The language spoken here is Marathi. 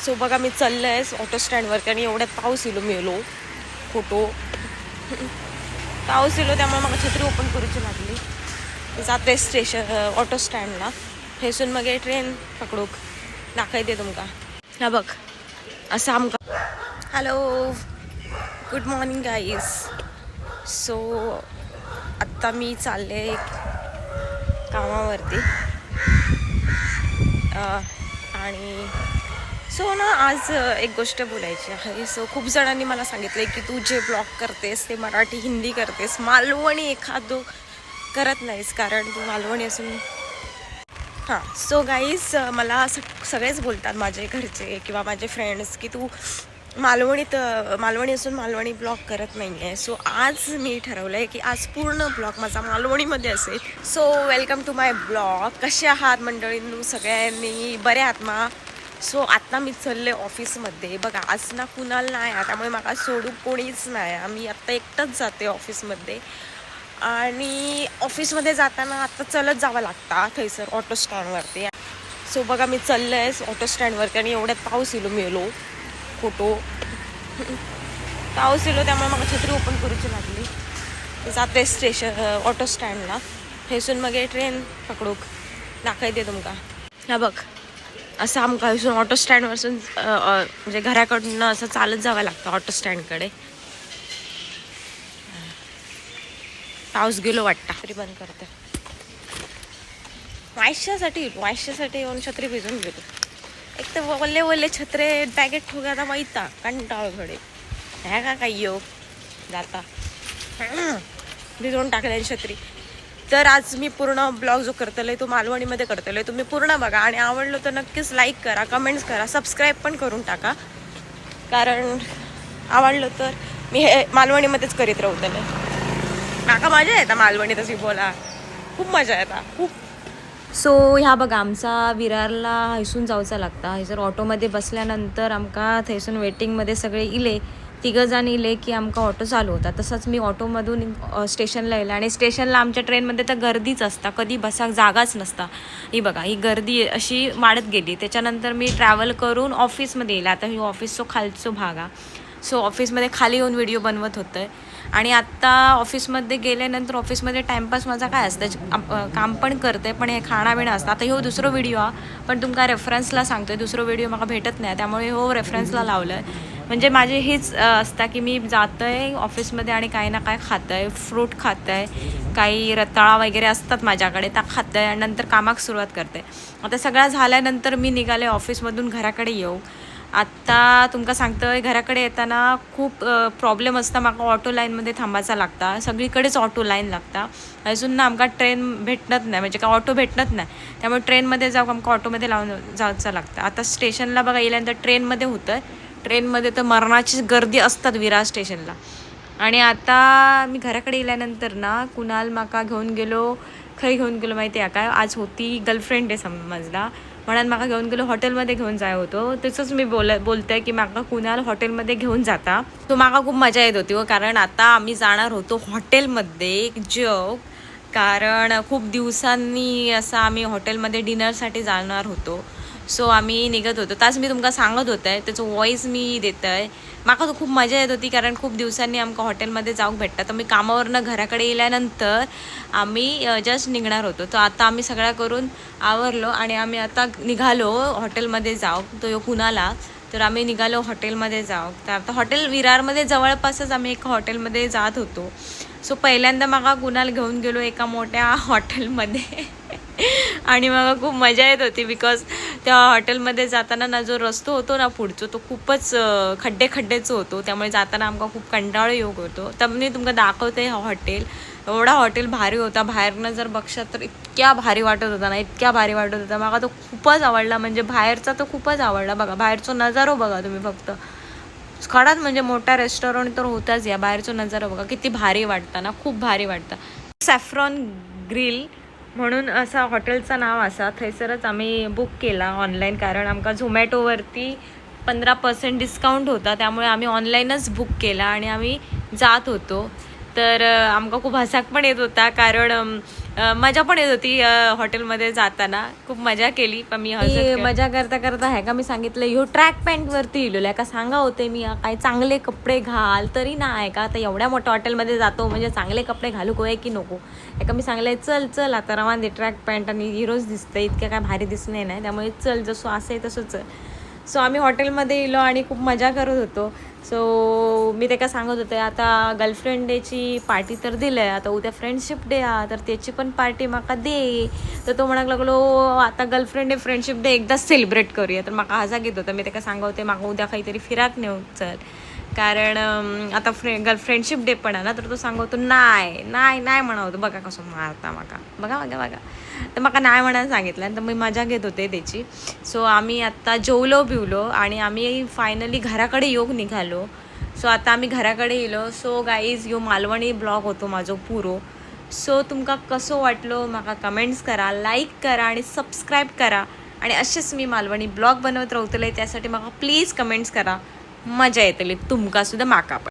सो बघा मी चाललं आहे ऑटो स्टँडवरती आणि एवढ्यात पाऊस येलो मेलो फोटो पाऊस येलो त्यामुळे मला छत्री ओपन करूची लागली. जाते स्टेशन ऑटो स्टँडला थंयसून मागीर ट्रेन पकडूक दाखयते तुमकां. ह्या बघ असं आमकां. Hello good morning guys. So आत्ता मी चालले कामावरती आणि सो ना आज एक गोष्ट बोलायची आहे. सो खूप जणांनी मला सांगितलं की तू जे ब्लॉग करतेस ते मराठी हिंदी करतेस, मालवणी एखादं करत नाहीस कारण तू मालवणी असून. हां सो गाईज मला सगळेच बोलतात माझे घरचे किंवा माझे फ्रेंड्स की तू मालवणी असून मालवणी ब्लॉग करत नाही आहे. सो आज मी ठरवलं आहे की आज पूर्ण ब्लॉग माझा मालवणीमध्ये असेल. So welcome to my blog. कसे आहात मंडळींनो सगळ्यांनी, बरे आहात मा? सो आत्ता मी चालले ऑफिसमध्ये. बघा आज ना कुणाल नाही आहे त्यामुळे मला सोडू कोणीच नाही. आम्ही आत्ता एकटंच जाते ऑफिसमध्ये आणि ऑफिसमध्ये जाताना आत्ता चलत जावं लागतं थंयसर ऑटो स्टँडवरती. सो बघा मी चाललं आहे ऑटो स्टँडवरती आणि एवढ्यात पाऊस येलो मेलो फोटो पाऊस येलो त्यामुळे मला छत्री ओपन करूची लागली. जाते स्टेशन ऑटो स्टँडला थंयसून मागीर ट्रेन पकडूक दाखयते तुमकां. ह्या बघ असं आमकां थंयसून ऑटो स्टँडवरसून म्हणजे घराकडनं असं चालत जावं लागतं ऑटो स्टँडकडे. पाऊस गेलो वाटतं. तरी बंद करते. वायशासाठी येऊन छत्री भिजून गेलो. एक तर वल्ले छत्रे बॅगेत ठोक्याता माहिता कंटाळ घडे ह्या का काही येऊ जाता भिजवून टाकले छत्री. तर आज मी पूर्ण ब्लॉग जो करतले तो मालवणीमध्ये करतले. तुम्ही पूर्ण बघा आणि आवडलं तर नक्कीच लाईक करा, कमेंट्स करा, सबस्क्राईब पण करून टाका कारण आवडलं तर मी हे मालवणीमध्येच करीत राहतले. काका मजा येता मालवणी तशी बोला, खूप मजा येता खूप. सो ह्या बघा आमचा विरारला हयसून जावचा लागता. हयसर ऑटोमध्ये बसल्यानंतर आमकां थंयसून वेटिंगमध्ये सगळे इले, तिघं जण इले की आमकां ऑटो चालू होता. तसंच मी ऑटोमधून स्टेशनला येलं आणि स्टेशनला आमच्या ट्रेनमध्ये तर गर्दीच असता, कधी बसाक जागाच नसता. ही बघा ही गर्दी अशी वाढत गेली. त्याच्यानंतर मी ट्रॅव्हल करून ऑफिसमध्ये येईल. आता ही ऑफिसचो खालचो भाग आहे. सो ऑफिसमध्ये खाली येऊन व्हिडिओ बनवत होतं आहे आणि आत्ता ऑफिसमध्ये गेल्यानंतर ऑफिसमध्ये टाईमपास माझा काय असतं, काम पण करते पण हे खाणापिणं असतं. आता ह्यो दुसरो व्हिडिओ आहे पण तुमका रेफरन्सला सांगतोय. दुसरो व्हिडिओ मला भेटत नाही त्यामुळे हो रेफरन्सला लावलं आहे. म्हणजे माझे हेच असतं की मी जातं आहे ऑफिसमध्ये आणि काही ना काय खातं आहे, फ्रूट खातं आहे, काही रताळा वगैरे असतात माझ्याकडे त्या खातं आहे आणि नंतर कामाक सुरुवात करते. आता सगळं झाल्यानंतर मी निघाले ऑफिसमधून घराकडे येऊ. आत्ता तुमका सांगतोय घराकडे येताना खूप प्रॉब्लेम असता. म्हाका ऑटो लाईनमध्ये थांबायचा लागता. सगळीकडेच ऑटो लाईन लागता. अजून ना आमका ट्रेन भेटत नाही, म्हणजे का ऑटो भेटत नाही. त्यामुळे ट्रेनमध्ये जाऊ आमका ऑटोमध्ये लावून जायचं लागतं. आता स्टेशनला बघा गेल्यानंतर ट्रेनमध्ये होतं. ट्रेनमध्ये तर मरणाची गर्दी असतात विरार स्टेशनला. आणि आता मी घराकडे गेल्यानंतर ना कुणाल माका घेऊन गेलो. खंय घेऊन गेलो माहिती आहे काय, आज होती गर्लफ्रेंड आहे समजला म्हणून माका घेऊन गेलो हॉटेलमध्ये घेऊन जाय होतो. तसंच मी बोलते की माका कुणाल हॉटेलमध्ये घेऊन जाता. तो माका खूप मजा येत होती कारण आता आम्ही जाणार होतो हॉटेलमध्ये जग, कारण खूप दिवसांनी असं आम्ही हॉटेलमध्ये डिनरसाठी जाणार होतो. सो आम्ही निघत होतो. तास मी तुमका सांगत होतं आहे त्याचं व्हॉईस मी देत आहे. माका तो खूप मजा येत होती कारण खूप दिवसांनी आमका हॉटेलमध्ये जाऊक भेटतात. तर मी कामावरनं घराकडे गेल्यानंतर आम्ही जस्ट निघणार होतो. तर आता आम्ही सगळ्या करून आवरलो आणि आम्ही आता निघालो हॉटेलमध्ये जाऊ. तो यो कुणाला तर आम्ही निघालो हॉटेलमध्ये जाऊ. तर आता हॉटेल विरारमध्ये जवळपासच आम्ही एका हॉटेलमध्ये जात होतो. सो पहिल्यांदा माका कुणाल घेऊन गेलो एका मोठ्या हॉटेलमध्ये आणि मला खूप मजा येत होती बिकॉज त्या हॉटेलमध्ये जाताना ना जो रस्तो होतो ना पुढचा तो खूपच खड्डेचं होतो. त्यामुळे जाताना आमका खूप कंटाळा योग होतो. तर मी तुमका दाखवते हा हॉटेल. एवढा हॉटेल भारी होता. बाहेरनं जर बघशात तर इतक्या भारी वाटत होता ना, इतक्या भारी वाटत होता. मला तो खूपच आवडला. म्हणजे बाहेरचा तो खूपच आवडला. बघा बाहेरचा नजारा बघा तुम्ही फक्त. खडाच म्हणजे मोठा रेस्टॉरंट तर होताच, या बाहेरचा नजारा बघा किती भारी वाटतं ना, खूप भारी वाटतं. सॅफ्रॉन ग्रिल म्हणून असं हॉटेलचं नाव असा. थंयसरच आम्ही बुक केला ऑनलाईन कारण आमका झोमॅटोवरती 15% डिस्काउंट होता. त्यामुळे आम्ही ऑनलाईनच बुक केला आणि आम्ही जात होतो. तर आमका खूप हसाक पण येत होता कारण मजा पण येत होती हॉटेलमध्ये जाताना, खूप मजा केली. पण मी मजा करता करता आहे का मी सांगितलं ह्यो ट्रॅक पॅन्टवरती इलो का सांगा होते मी काय चांगले कपडे घाल तरी नाही का आता एवढ्या मोठ्या हॉटेलमध्ये जातो म्हणजे चांगले कपडे घालू कोय की नको का मी सांगले चल चल आता रवान दे ट्रॅक पॅन्ट आणि हिरोज दिसते इतक्या काय भारी दिसणे नाही त्यामुळे चल जसं असं आहे तसंच. सो आम्ही हॉटेलमध्ये इलो आणि खूप मजा करत होतो. सो मी ते का सांगत होते आता गर्लफ्रेंड डेची पार्टी तर दिलं आहे, आता उद्या फ्रेंडशिप डे हा तर त्याची पण पार्टी माका दे. तर तो म्हणाक लागलो आता गर्लफ्रेंड डे फ्रेंडशिप डे एकदाच सेलिब्रेट करूया. तर माका हसा घेत होता. मी ते का सांगत होते माका उद्या काहीतरी फिराक नेऊ चल, कारण आता फ्रेंडशिप डे पण आहे ना. तर तो सांगतो नाही नाही नाही म्हणत बघा कसं मारता माका बघा बघा बघा. तर माका नाही म्हणायला सांगितलं तर मी मजा घेत होते त्याची. सो आम्ही आत्ता जेवलो बिवलो आणि आम्ही फायनली घराकडे योग निघालो. सो आता आम्ही घराकडे येलो. सो गाईज यो मालवणी ब्लॉग होतो माझो पुरो. सो तुमका कसं वाटलो म्हाका कमेंट्स करा, लाईक करा आणि सबस्क्राईब करा. आणि असेच मी मालवणी ब्लॉग बनवत राहतले त्यासाठी म्हाका प्लीज कमेंट्स करा. मजा येतली तुमका सुद्धा माका पण.